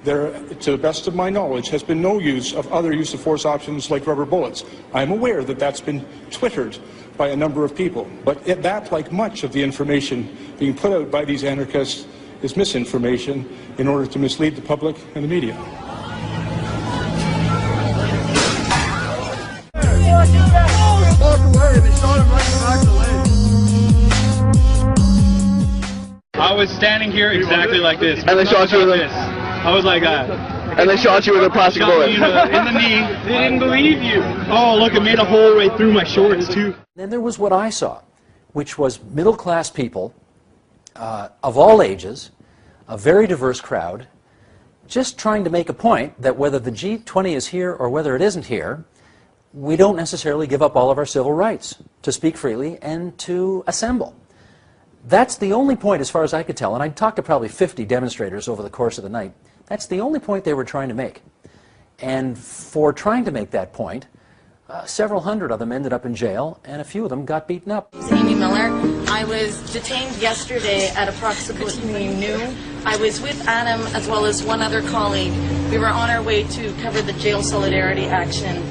There, to the best of my knowledge, has been no use of other use of force options like rubber bullets. I'm aware that that's been twittered by a number of people, but that, like much of the information being put out by these anarchists, is misinformation in order to mislead the public and the media. I was standing here exactly like this. And they shot you with this. I was like that. And they shot you with a plastic bullet. In the knee. They didn't believe you. Oh, look, it made a hole right through my shorts, too. Then there was what I saw, which was middle-class people of all ages, a very diverse crowd, just trying to make a point that whether the G20 is here or whether it isn't here, we don't necessarily give up all of our civil rights to speak freely and to assemble. That's the only point, as far as I could tell, and I talked to probably 50 demonstrators over the course of the night. That's the only point they were trying to make. And for trying to make that point, several hundred of them ended up in jail, and a few of them got beaten up. Amy Miller. I was detained yesterday at approximately noon. I was with Adam as well as one other colleague. We were on our way to cover the jail solidarity action.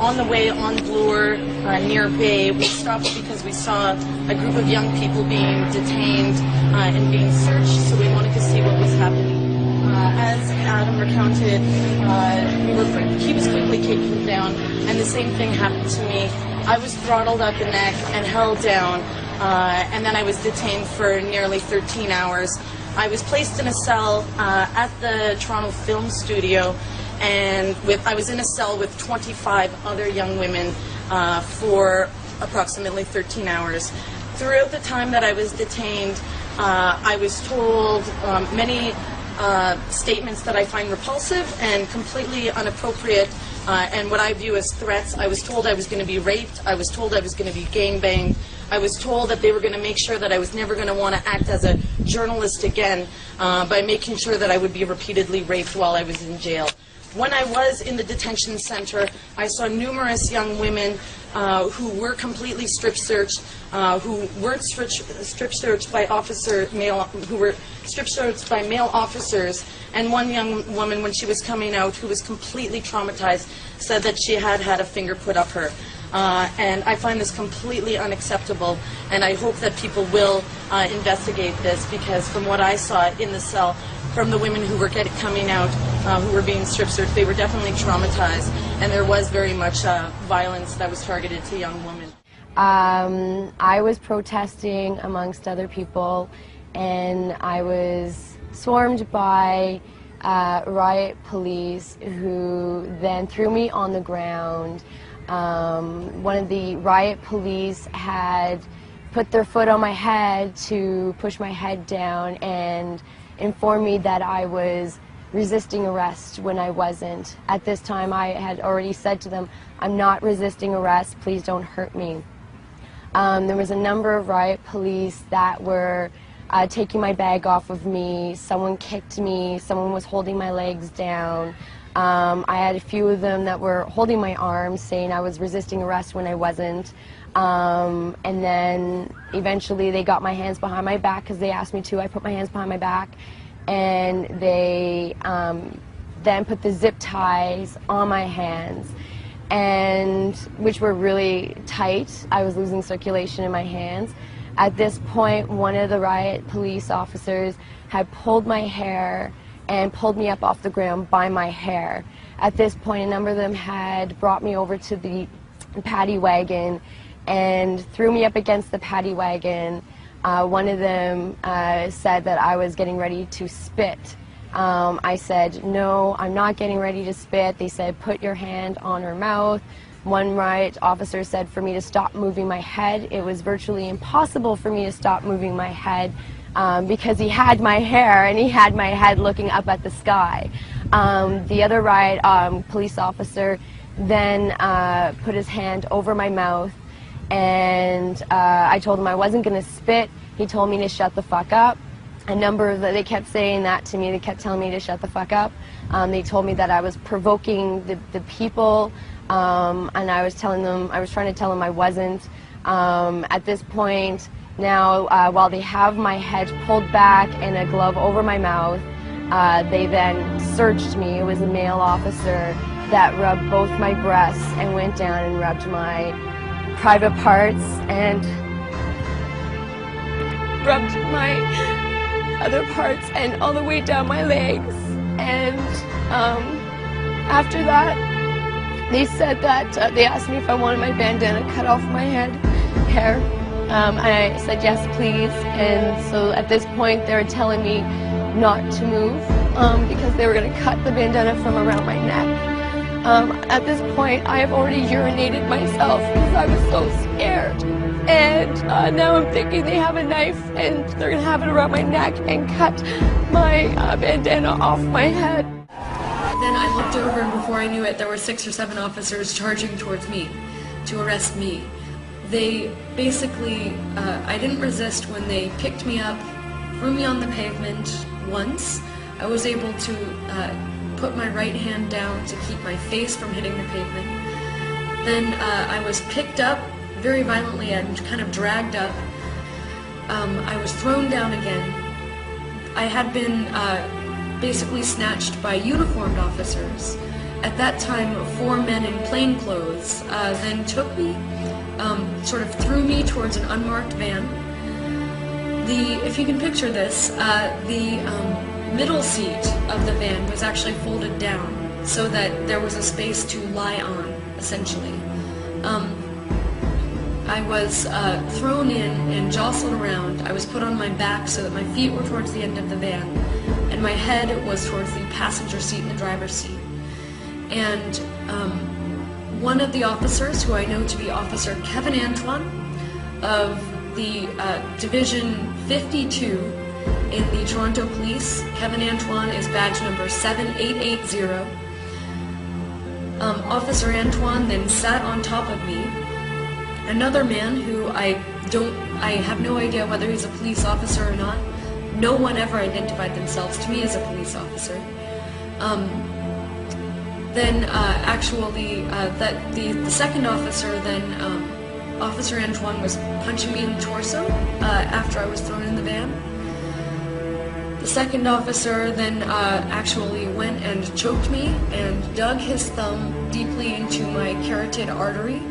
On the way on Bloor, near Bay, we stopped because we saw a group of young people being detained and being searched, so we wanted to see what was happening. As Adam recounted, he was quickly taken down, and the same thing happened to me. I was throttled at the neck and held down, and then I was detained for nearly 13 hours. I was placed in a cell at the Toronto Film Studio, and I was in a cell with 25 other young women for approximately 13 hours. Throughout the time that I was detained, I was told many statements that I find repulsive and completely inappropriate, and what I view as threats. I was told I was going to be raped. I was told I was going to be gangbanged. I was told that they were going to make sure that I was never going to want to act as a journalist again by making sure that I would be repeatedly raped while I was in jail. When I was in the detention center, I saw numerous young women who were completely strip searched, who weren't strip searched by who were strip searched by male officers. And one young woman, when she was coming out, who was completely traumatized, said that she had had a finger put up her. And I find this completely unacceptable, and I hope that people will investigate this, because from what I saw in the cell, from the women who were coming out, who were being strip searched, they were definitely traumatized, and there was very much violence that was targeted to young women. I was protesting amongst other people, and I was swarmed by riot police who then threw me on the ground. One of the riot police had put their foot on my head to push my head down and informed me that I was resisting arrest when I wasn't. At this time, I had already said to them, I'm not resisting arrest, please don't hurt me. There was a number of riot police that were taking my bag off of me. Someone kicked me, someone was holding my legs down. I had a few of them that were holding my arms, saying I was resisting arrest when I wasn't. And then eventually they got my hands behind my back because they asked me to. I put my hands behind my back, and they then put the zip ties on my hands, and which were really tight. I was losing circulation in my hands. At this point, one of the riot police officers had pulled my hair and pulled me up off the ground by my hair. At this point, a number of them had brought me over to the paddy wagon and threw me up against the paddy wagon. One of them said that I was getting ready to spit. I said, no, I'm not getting ready to spit. They said, put your hand on her mouth. One riot officer said for me to stop moving my head. It was virtually impossible for me to stop moving my head because he had my hair and he had my head looking up at the sky. The other riot police officer then put his hand over my mouth, and I told him I wasn't going to spit. He told me to shut the fuck up. A number of they kept saying that to me. They kept telling me to shut the fuck up. They told me that I was provoking the people, and I was trying to tell them I wasn't. At this point, now while they have my head pulled back and a glove over my mouth, They then searched me. It was a male officer that rubbed both my breasts and went down and rubbed my private parts and rubbed my other parts and all the way down my legs. And after that, they said that they asked me if I wanted my bandana cut off my hair. And I said yes, please. And so at this point, they were telling me not to move because they were going to cut the bandana from around my neck. At this point, I have already urinated myself because I was so scared. And now I'm thinking they have a knife and they're going to have it around my neck and cut my bandana off my head. Then I looked over, and before I knew it, there were 6 or 7 officers charging towards me to arrest me. They basically, I didn't resist when they picked me up, threw me on the pavement once. I was able to put my right hand down to keep my face from hitting the pavement. Then I was picked up very violently and kind of dragged up. I was thrown down again. I had been basically snatched by uniformed officers. At that time, 4 men in plain clothes then took me, sort of threw me towards an unmarked van. If you can picture this, the middle seat of the van was actually folded down so that there was a space to lie on, essentially. I was thrown in and jostled around. I was put on my back so that my feet were towards the end of the van, and my head was towards the passenger seat and the driver's seat. And one of the officers, who I know to be Officer Kevin Antoine of the Division 52 in the Toronto Police. Kevin Antoine is badge number 7880. Officer Antoine then sat on top of me. Another man who I have no idea whether he's a police officer or not. No one ever identified themselves to me as a police officer. Then actually, the second officer then, Officer Antoine was punching me in the torso after I was thrown in the van. The second officer then actually went and choked me and dug his thumb deeply into my carotid artery,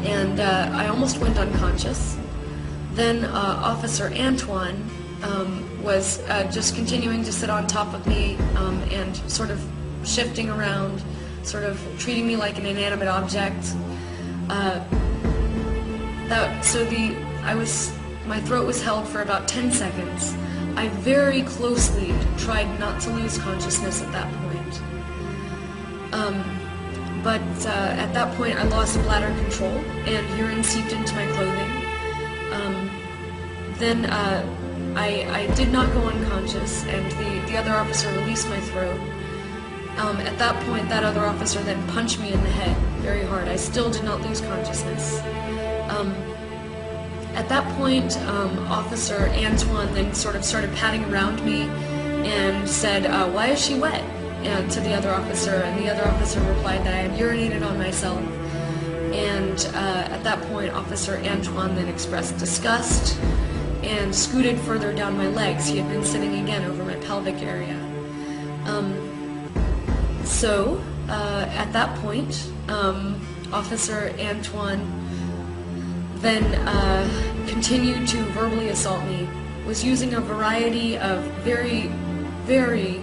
and I almost went unconscious. Then Officer Antoine was just continuing to sit on top of me and sort of shifting around, sort of treating me like an inanimate object. My throat was held for about 10 seconds. I very closely tried not to lose consciousness at that point. But at that point I lost bladder control and urine seeped into my clothing. Then I did not go unconscious, and the other officer released my throat. At that point, that other officer then punched me in the head very hard. I still did not lose consciousness. At that point, Officer Antoine then sort of started patting around me and said, "Why is she wet?" To the other officer, and the other officer replied that I had urinated on myself. And at that point, Officer Antoine then expressed disgust and scooted further down my legs. He had been sitting again over my pelvic area. So, at that point, Officer Antoine then continued to verbally assault me, was using a variety of very, very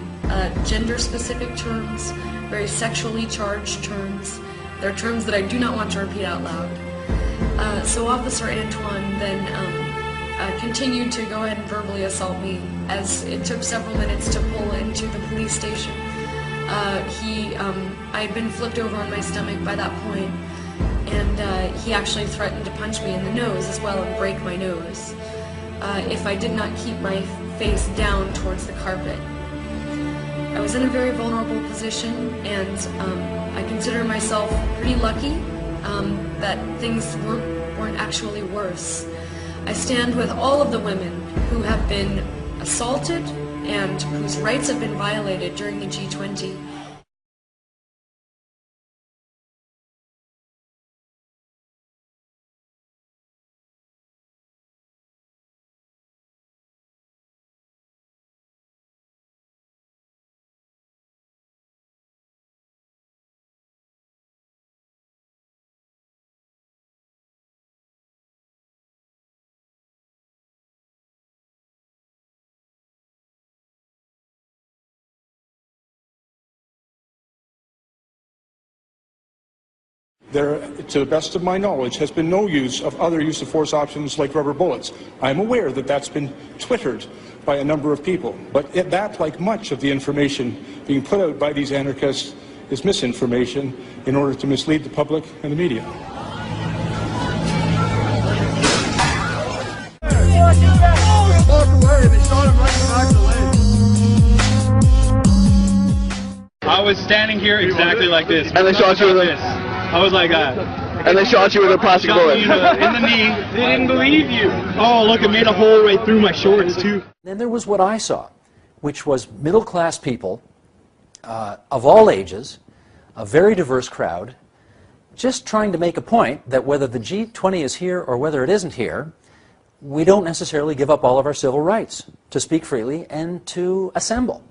gender-specific terms, very sexually charged terms. They're terms that I do not want to repeat out loud. So Officer Antoine then continued to go ahead and verbally assault me, as it took several minutes to pull into the police station. I had been flipped over on my stomach by that point, and he actually threatened to punch me in the nose as well and break my nose if I did not keep my face down towards the carpet. I was in a very vulnerable position, and I consider myself pretty lucky that things weren't actually worse. I stand with all of the women who have been assaulted and whose rights have been violated during the G20. There, to the best of my knowledge, has been no use of other use of force options like rubber bullets. I'm aware that that's been twittered by a number of people, but that, like much of the information being put out by these anarchists, is misinformation in order to mislead the public and the media. I was standing here exactly like this. And they shot you with this. I was like, And they shot you with a plastic bullet. in the knee. They didn't believe you. Oh, look, it made a hole right through my shorts, too. Then there was what I saw, which was middle-class people of all ages, a very diverse crowd, just trying to make a point that whether the G20 is here or whether it isn't here, we don't necessarily give up all of our civil rights to speak freely and to assemble.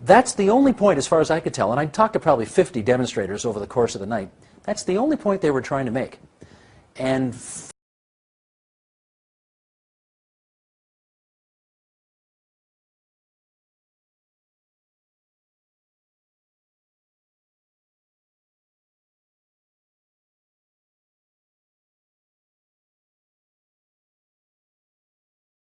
That's the only point, as far as I could tell, and I talked to probably 50 demonstrators over the course of the night. That's the only point they were trying to make. And